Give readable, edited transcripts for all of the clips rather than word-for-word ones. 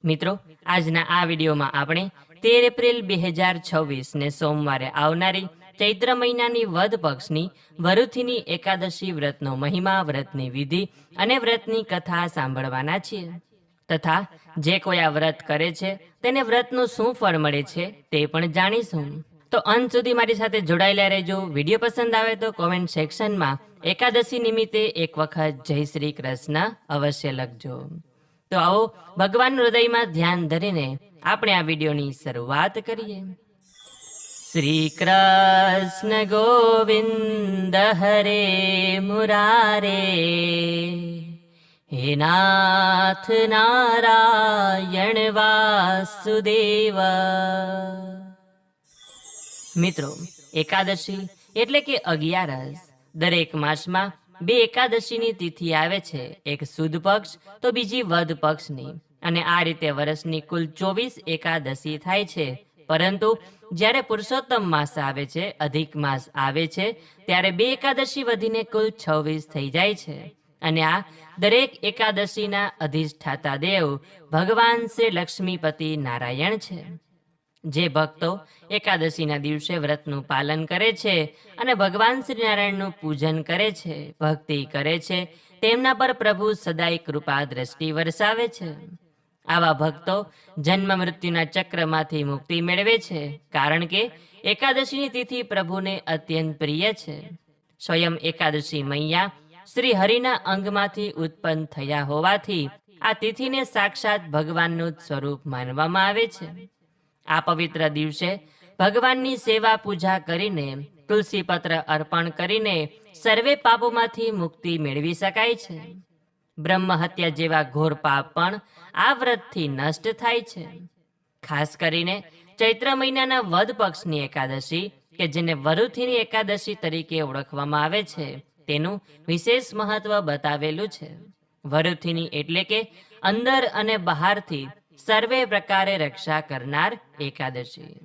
મિત્રો, આજના આ વિડીયોમાં આપણે 13 એપ્રિલ 2026 ને સોમવારે આવનારી ચૈત્ર મહિનાની વદ પક્ષની વરુથીની એકાદશી વ્રતનો મહિમા, વ્રતની વિધિ અને વ્રતની કથા સાંભળવાના છીએ. તથા જે કોઈ આ વ્રત કરે છે તેને વ્રતનું શું ફળ મળે છે તે પણ જાણીશું. તો અંત સુધી મારી સાથે જોડાયેલા રહેજો. વિડીયો પસંદ આવે તો કોમેન્ટ સેક્શનમાં એકાદશી નિમિત્તે એક વખત જય શ્રી કૃષ્ણ અવશ્ય લખજો. તો આવો ભગવાનનું હૃદયમાં ધ્યાન ધરીને આપણે આ વિડીયોની શરૂઆત કરીએ. શ્રી કૃષ્ણ ગોવિંદ હરે મુરારે, હે નાથ નારાયણ વાસુદેવ. મિત્રો, એકાદશી એટલે કે 11. દરેક માસમાં 2 એકાદશીની તિથિ આવે છે, એક સુદ પક્ષ તો બીજી વદ પક્ષની. અને આ રીતે વર્ષની કુલ 24 એકાદશી થાય છે. પરંતુ જ્યારે પુરુષોત્તમ માસ આવે છે, અધિક માસ આવે છે, ત્યારે 2 એકાદશી વધીને કુલ 26 થઈ જાય છે. અને આ દરેક એકાદશીના અધિષ્ઠાતા દેવ ભગવાન શ્રી લક્ષ્મીપતિ નારાયણ છે. જે ભક્તો એકાદશીના દિવસે વ્રતનું પાલન કરે છે અને ભગવાન શ્રી નારાયણનું પૂજન કરે છે, ભક્તિ કરે છે, તેમના પર પ્રભુ સદાય કૃપા દ્રષ્ટિ વરસાવે છે. આવા ભક્તો જન્મ મૃત્યુના ચક્રમાંથી મુક્તિ મેળવે છે, કારણ કે એકાદશીની તિથિ પ્રભુને અત્યંત પ્રિય છે. સ્વયં એકાદશી મૈયા શ્રી હરિના અંગમાંથી ઉત્પન્ન થયા હોવાથી આ તિથિને સાક્ષાત ભગવાનનું જ સ્વરૂપ માનવામાં આવે છે. આ પવિત્ર દિવસે ભગવાનની સેવા પૂજા કરીને, તુલસી પત્ર અર્પણ કરીને સર્વે પાપોમાંથી મુક્તિ મેળવી શકાય છે. બ્રહ્મ હત્યા જેવા ઘોર પાપ પણ આ વ્રતથી નષ્ટ થાય છે. ખાસ કરીને ચૈત્ર મહિનાના વદ પક્ષની એકાદશી, કે જેને વરુથીની એકાદશી તરીકે ઓળખવામાં આવે છે, તેનું વિશેષ મહત્વ બતાવેલું છે. વરુથીની એટલે કે અંદર અને બહારથી સર્વે પ્રકારે રક્ષા કરનાર એકાદશી.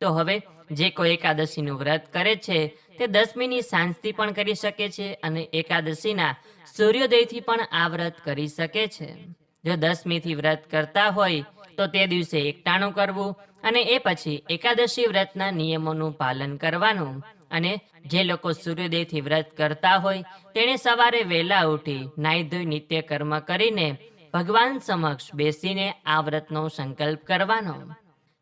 તો હવે જે કોઈ એકાદશીનું વ્રત કરે છે તે દસમીની સાંજથી પણ કરી શકે છે અને એકાદશીના સૂર્યોદયથી પણ આ વ્રત કરી શકે છે. જો દસમીથી વ્રત કરતા હોય તો તે દિવસે એકટાણું કરવું અને એ પછી એકાદશી વ્રતના નિયમોનું પાલન કરવાનું. અને જે લોકો સૂર્યોદયથી વ્રત કરતા હોય તેણે સવારે વહેલા ઉઠી નાહી ધોઈ નિત્ય કર્મ કરીને ભગવાન સમક્ષ બેસીને આ વ્રતનો સંકલ્પ કરવાનો.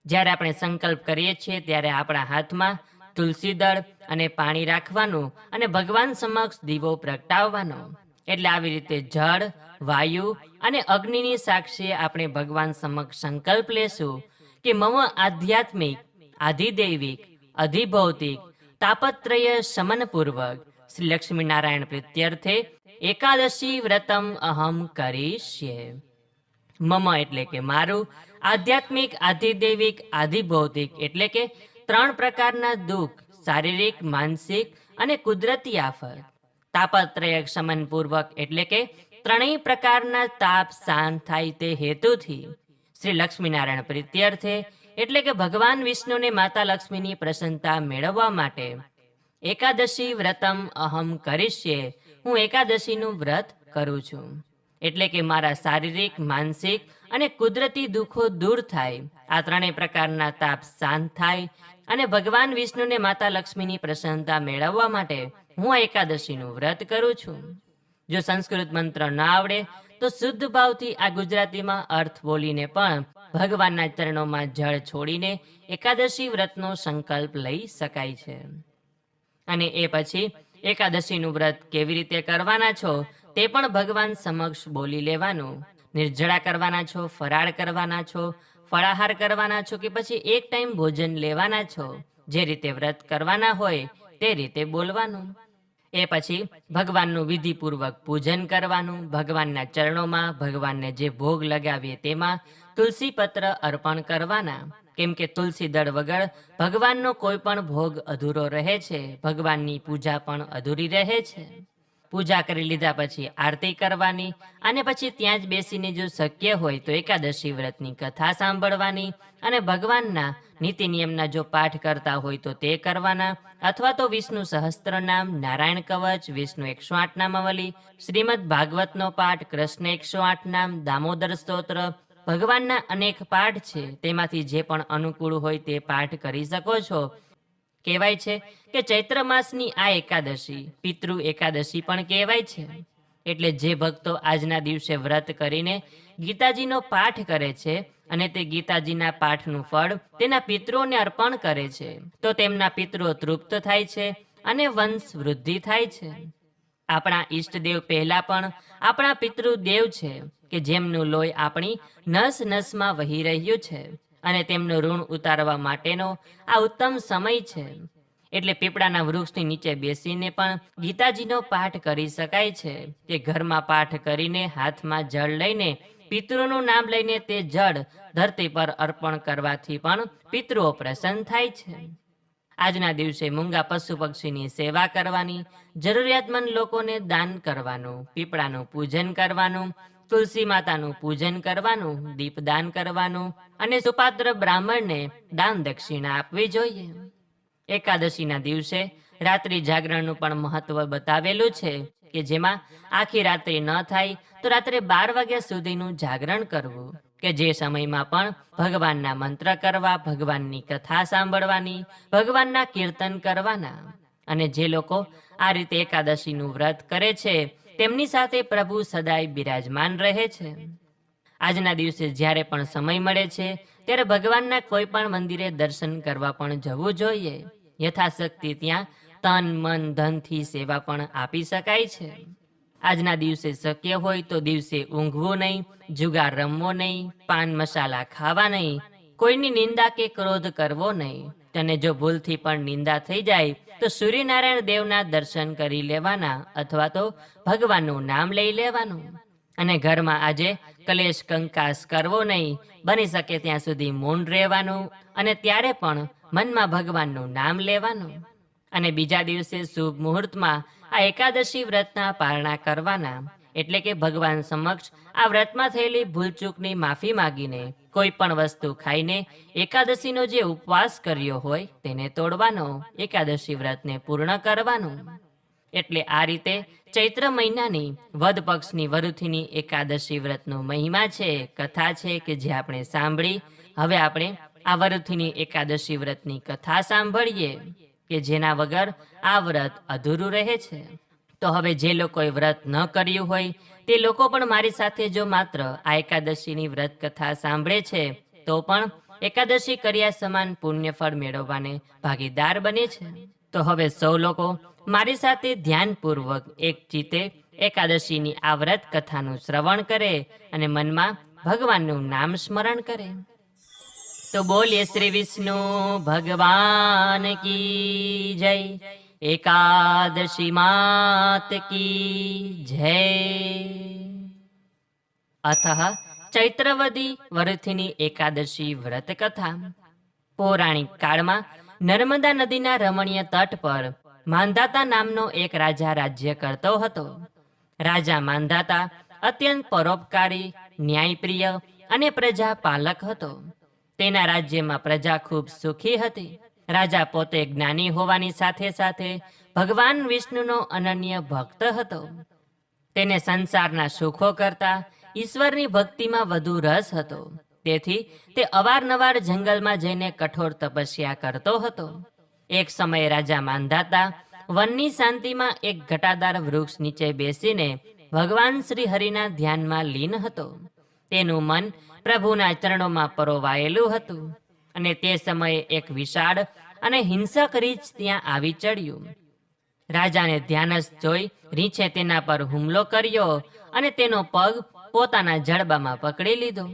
જ્યારે આપણે સંકલ્પ કરીએ છીએ ત્યારે આપણા હાથમાં તુલસી દળ અને પાણી રાખવાનું અને ભગવાન સમક્ષ દીવો પ્રગટાવવાનો. એટલે આવી રીતે જળ, વાયુ અને અગ્નિની સાક્ષીએ આપણે ભગવાન સમક્ષ સંકલ્પ લેશું કે મમ આધ્યાત્મિક, આધિદૈવિક, અધિભૌતિક તાપત્રય શમનપૂર્વક શ્રી લક્ષ્મીનારાયણ પ્રીત્યર્થે એકાદશી વ્રતમ અહમ કરીશ્યે. મમ એટલે કે મારું, આધ્યાત્મિક, આધિદૈવિક, આધિભૌતિક એટલે કે 3 પ્રકારના દુઃખ, શારીરિક, માનસિક અને કુદરતી આફત. તાપત્રય શમનપૂર્વક એટલે કે 3 પ્રકારના તાપ શાંત થાય તે હેતુથી. શ્રી લક્ષ્મીનારાયણ પ્રીત્યર્થે એટલે કે ભગવાન વિષ્ણુને માતા લક્ષ્મીની પ્રસન્નતા મેળવવા માટે એકાદશી વ્રતમ અહમ કરીશ્યે, હું એકાદશીનું વ્રત કરું છું. એટલે કે મારા શારીરિક, માનસિક અને કુદરતી દુઃખો દૂર થાય, આ 3 પ્રકારના તાપ શાંત થાય અને ભગવાન વિષ્ણુને માતા લક્ષ્મીની પ્રસન્નતા મેળવવા માટે હું આ એકાદશીનું વ્રત કરું છું. જો સંસ્કૃત મંત્ર ન આવડે તો શુદ્ધ ભાવથી આ ગુજરાતીમાં અર્થ બોલીને પણ ભગવાનના ચરણોમાં જળ છોડીને એકાદશી વ્રતનો સંકલ્પ લઈ શકાય છે. અને એ પછી એકાદશીનું વ્રત કેવી રીતે કરવાના છો તે પણ ભગવાન સમક્ષ બોલી લેવાનું. નિર્જળા કરવાના છો, ફરાળ કરવાના છો, ફળાહાર કરવાના છો કે પછી એક ટાઈમ ભોજન લેવાના છો, જે રીતે વ્રત કરવાના હોય તે રીતે બોલવાનું. એ પછી ભગવાનનું વિધિપૂર્વક પૂજન કરવાનું. ભગવાનના ચરણોમાં ભગવાનને જે ભોગ લગાવીએ તેમાં તુલસી પત્ર અર્પણ કરવાના. કેમ કે તુલસી દળ વગર ભગવાનનો કોઈ પણ ભોગ અધૂરો રહે છે, ભગવાનની પૂજા પણ અધૂરી રહે છે. પૂજા કરી લીધા પછી આરતી કરવાની અને પછી ત્યાં જ બેસીને જો શક્ય હોય તો એકાદશી વ્રતની કથા સાંભળવાની અને ભગવાનના નીતિ નિયમના જો પાઠ કરતા હોય તો તે કરવાના, અથવા તો વિષ્ણુ સહસ્ત્ર નામ, નારાયણ કવચ, વિષ્ણુ 108 નામાવલી, શ્રીમદ ભાગવતનો પાઠ, કૃષ્ણ 108 નામ, દામોદર સ્તોત્ર, ભગવાનના અનેક પાઠ છે, તેમાંથી જે પણ અનુકૂળ હોય તે પાઠ કરી શકો છો. કહેવાય છે કે ચૈત્ર માસની આ એકાદશી પિતૃ એકાદશી પણ કહેવાય છે. એટલે જે ભક્તો આજના દિવસે વ્રત કરીને ગીતાજીનો પાઠ કરે છે અને તે ગીતાજીના પાઠનું ફળ તેના પિતૃઓને અર્પણ કરે છે, તો તેમના પિતૃઓ તૃપ્ત થાય છે અને વંશ વૃદ્ધિ થાય છે. આપણા ઈષ્ટદેવ પહેલા પણ આપણા પિતૃદેવ છે કે જેમનું લોહી આપણી નસ નસમાં વહી રહ્યું છે, અને તેમનું ઋણ ઉતારવા માટેનો આ ઉત્તમ સમય છે. એટલે પીપળાના વૃક્ષની નીચે બેસીને પણ ગીતાજીનો પાઠ કરી શકાય છે, કે ઘરમાં પાઠ કરીને હાથમાં જળ લઈને પિતૃનું નામ લઈને તે જળ ધરતી પર અર્પણ કરવાથી પણ પિતૃઓ પ્રસન્ન થાય છે. આજના દિવસે મૂંગા પશુ પક્ષીની સેવા કરવાની, જરૂરિયાતમંદ લોકોને દાન કરવાનું, પીપળાનું પૂજન કરવાનું, તુલસી માતાનું પૂજન કરવાનું, દીપદાન કરવાનું અને સુપાત્ર બ્રાહ્મણને દાન દક્ષિણા આપવી જોઈએ. એકાદશીના દિવસે રાત્રિ જાગરણનું પણ મહત્વ બતાવેલું છે, કે જેમાં આખી રાત્રિ ન થાય તો રાત્રે 12 વાગ્યા સુધીનું જાગરણ કરવું, કે જે સમયમાં પણ ભગવાનના મંત્ર કરવા, ભગવાનની કથા સાંભળવાની, ભગવાનના કીર્તન કરવાના. અને જે લોકો આ રીતે એકાદશીનું વ્રત કરે છે તેમની સાથે પ્રભુ સદાય બિરાજમાન રહે છે. આજના દિવસે જ્યારે પણ સમય મળે છે ત્યારે ભગવાનના કોઈ પણ મંદિરે દર્શન કરવા પણ જવું જોઈએ. યથાશક્તિ ત્યાં તન મન ધનથી સેવા પણ આપી શકાય છે. આજના દિવસે શક્ય હોય તો દિવસે ઊંઘવું નહીં, જુગાર રમવો નહીં, પાન મસાલા ખાવા નહીં, કોઈની નિંદા કે ક્રોધ કરવો નહીં. અને જો ભૂલથી પણ નિંદા થઈ જાય તો સૂર્યનારાયણ દેવના દર્શન કરી લેવાના, અથવા તો ભગવાનનું નામ લઈ લેવાનું. અને ઘરમાં આજે કલેશ કંકાસ કરવો નહીં, બની શકે ત્યાં સુધી મૌન રહેવાનું, અને ત્યારે પણ મનમાં ભગવાનનું નામ લેવાનું. અને બીજા દિવસે શુભ મુહૂર્તમાં આ એકાદશી વ્રતના પારણા કરવાના, એટલે કે ભગવાન સમક્ષ આ વ્રતમાં થયેલી ભૂલચૂકની માફી માગીને કોઈ પણ વસ્તુ ખાઈને એકાદશીનો જે ઉપવાસ કર્યો હોય તેને તોડવાનો, એકાદશી વ્રતને પૂર્ણ કરવાનું. એટલે આ રીતે ચૈત્ર મહિનાની વદ પક્ષની વરુથીની એકાદશી વ્રતનો મહિમા છે, કથા છે, કે જે આપણે સાંભળી. હવે આપણે આ વરુથીની એકાદશી વ્રતની કથા સાંભળીએ, કે જેના વગર આ વ્રત અધૂરું રહે છે. તો હવે જે લોકોએ વ્રત ન કર્યું હોય તે લોકો પણ મારી સાથે જો માત્ર આ એકાદશીની વ્રત કથા સાંભળે છે તો પણ એકાદશી કર્યા સમાન પુણ્ય ફળ મેળવવાને ભાગીદાર બને છે. તો હવે સૌ લોકો મારી સાથે ધ્યાનપૂર્વક એક ચિત્તે એકાદશીની આ વ્રત કથાનું શ્રવણ કરે અને મનમાં ભગવાનનું નામ સ્મરણ કરે. તો બોલીએ શ્રી વિષ્ણુ ભગવાન કી જય, એકાદશી માત કી જય. અતઃ ચૈત્રવદી વરુથીની એકાદશી વ્રત કથા. પૌરાણિક કાળમાં નર્મદા નદીના રમણીય તટ પર માંધાતા નામનો એક રાજા રાજ્ય કરતો હતો. રાજા માંધાતા અત્યંત પરોપકારી, ન્યાયપ્રિય અને પ્રજાપાલક હતો. તેના રાજ્યમાં પ્રજા ખૂબ સુખી હતી. રાજા પોતે જ્ઞાની હોવાની સાથે સાથે ભગવાન વિષ્ણુનો અનન્ય ભક્ત હતો. તેને સંસારના સુખો કરતા ઈશ્વરની ભક્તિમાં વધુ રસ હતો. તેથી તે અવારનવાર જંગલમાં જઈને કઠોર તપસ્યા કરતો હતો. એક સમયે રાજા માંધાતા વનની શાંતિમાં એક ઘટાદાર વૃક્ષ નીચે બેસીને ભગવાન શ્રી હરિના ધ્યાનમાં લીન હતો. તેનું મન પ્રભુના ચરણોમાં પરોવાયેલું હતું. અને તે સમયે એક વિશાળ અને હિંસક રીંછ ત્યાં આવી ચડ્યું. રાજાને ધ્યાનસ્થ જોઈ રીંછે તેના પર હુમલો કર્યો અને તેનો પગ પોતાના જડબામાં પકડી લીધો.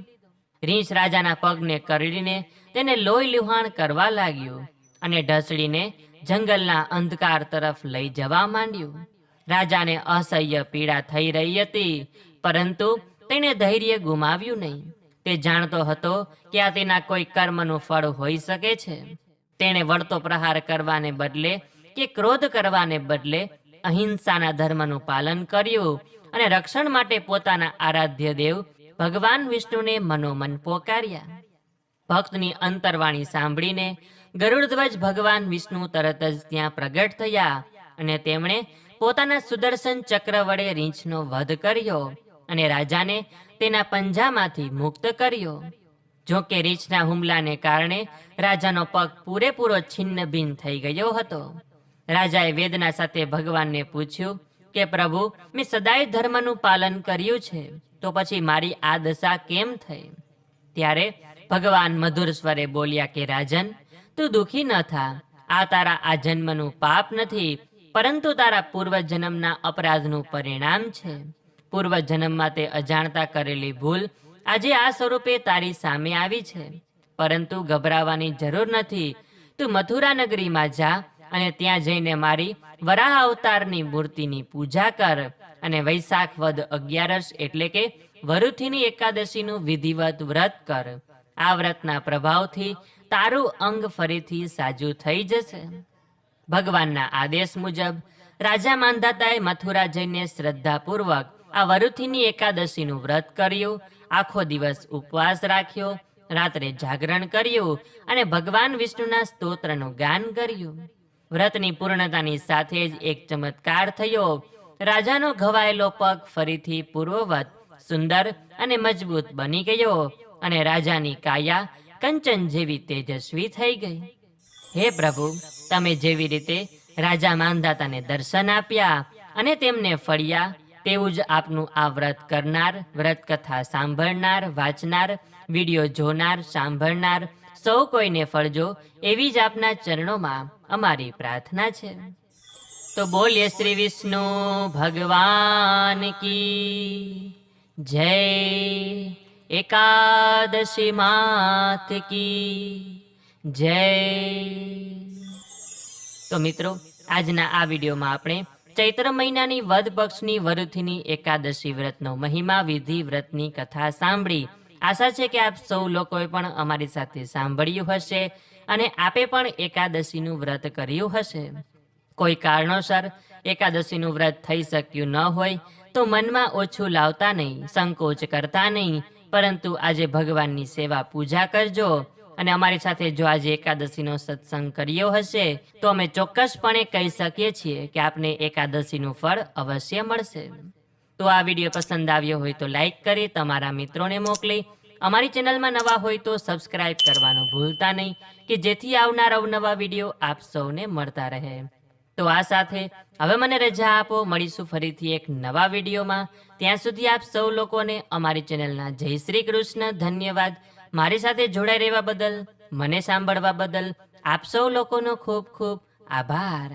રીંછ રાજાના પગને કરડીને તેને લોહી લુહાણ કરવા લાગ્યું અને ઢસડીને જંગલના અંધકાર તરફ લઈ જવા માંડ્યું. રાજાને અસહ્ય પીડા થઈ રહી હતી, પરંતુ તેણે ધૈર્ય ગુમાવ્યું નહીં. તે જાણતો હતો કે આ તેના કોઈ કર્મનું ફળ હોઈ શકે છે. તેણે વળતો પ્રહાર કરવાને બદલે કે ક્રોધ કરવાને બદલે અહિંસાના ધર્મનું પાલન કર્યું અને રક્ષણ માટે પોતાના આરાધ્ય દેવ ભગવાન વિષ્ણુને મનોમન પોકાર્યા. ભક્તની અંતરવાણી સાંભળીને ગરુડધ્વજ ભગવાન વિષ્ણુ તરત જ ત્યાં પ્રગટ થયા અને તેમણે પોતાના સુદર્શન ચક્ર વડે રીંછનો વધ કર્યો અને રાજાને તેના પંજામાંથી મુક્ત કર્યો. જો કે રીંછના હુમલાને કારણે રાજાનો પગ પૂરેપૂરો છિન્ન ભિન્ન થઈ ગયો હતો. રાજાએ વેદના સાથે ભગવાનને પૂછ્યું કે પ્રભુ, મેં સદાય ધર્મનું પાલન કર્યું છે, તો પછી મારી આ દશા કેમ થઈ? ત્યારે ભગવાન મધુર સ્વરે બોલ્યા કે રાજન, તું દુઃખી ન થા. આ તારા આ જન્મનું પાપ નથી, પરંતુ તારા પૂર્વજન્મના અપરાધનું પરિણામ છે. પૂર્વજન્મમાં તે અજાણતા કરેલી ભૂલ આજે આ સ્વરૂપે તારી સામે આવી છે. પરંતુ ગભરાવાની જરૂર નથી. તું મથુરા નગરીમાં જા અને ત્યાં જઈને મારી વરાહ અવતારની મૂર્તિની પૂજા કર અને વૈશાખ વદ 11 એટલે કે વરુથીની એકાદશીનું વિધિવત વ્રત કર. આ વ્રતના પ્રભાવથી તારું અંગ ફરીથી સાજું થઈ જશે. ભગવાનના આદેશ મુજબ રાજા માંધાતાએ મથુરા જઈને શ્રદ્ધાપૂર્વક આ વરુથીની એકાદશીનું વ્રત કર્યું. આખો દિવસ ઉપવાસ રાખ્યો, રાત્રે જાગરણ કર્યું અને ભગવાન વિષ્ણુના સ્તોત્રનું ગાન કર્યું. વ્રતની પૂર્ણતાની સાથે જ એક ચમત્કાર થયો. રાજાનો ઘવાયેલો પગ ફરીથી પૂર્વવત સુંદર અને મજબૂત બની ગયો અને રાજાની કાયા કંચન જેવી તેજસ્વી થઈ ગઈ. હે પ્રભુ, તમે જેવી રીતે રાજા માંધાતાને દર્શન આપ્યા અને તેમને ફળ્યા, તેવું જ આપનું આ વ્રત કરનાર, વ્રત કથા સાંભળનાર, વાંચનાર, વિડીયો જોનાર, સાંભળનાર સૌ કોઈને ફળજો, એવી જ આપના ચરણોમાં અમારી પ્રાર્થના છે. તો બોલીએ શ્રી વિષ્ણુ ભગવાન કી જય. એકાદશી માત કી જય. તો મિત્રો, આજના આ વિડીયોમાં આપણે ચૈત્ર મહિનાની વદ પક્ષની વરુથીની એકાદશી વ્રતનો મહિમા, વિધિ, વ્રતની કથા સાંભળી. આશા છે કે આપ સૌ લોકોએ પણ અમારી સાથે સાંભળ્યું હશે અને આપે પણ એકાદશીનું વ્રત કર્યું હશે. કોઈ કારણોસર એકાદશીનું વ્રત થઈ શક્યું ન હોય તો મનમાં ઓછું લાવતા નહીં, સંકોચ કરતા નહીં, પરંતુ આજે ભગવાનની સેવા પૂજા કરજો. અને અમારી સાથે જો આજે એકાદશીનો સત્સંગ કર્યો હશે તો અમે ચોક્કસપણે કહી શકીએ છીએ કે આપને એકાદશીનું ફળ અવશ્ય મળશે. તો આ વિડીયો પસંદ આવ્યો હોય તો લાઈક કરી તમારા મિત્રોને મોકલી, અમારી ચેનલમાં નવા હોય તો સબસ્ક્રાઇબ કરવાનું ભૂલતા નહીં કે જેથી આવનાર અવનવા વિડીયો આપ સૌને મળતા રહે. તો આ સાથે હવે મને રજા આપો, મળીશું ફરીથી એક નવા વિડીયોમાં. ત્યાં સુધી આપ સૌ લોકોને અમારી ચેનલના જય શ્રી કૃષ્ણ. ધન્યવાદ. મારી સાથે જોડાઈ રહેવા બદલ, મને સાંભળવા બદલ આપ સૌ લોકોનો ખૂબ ખૂબ આભાર.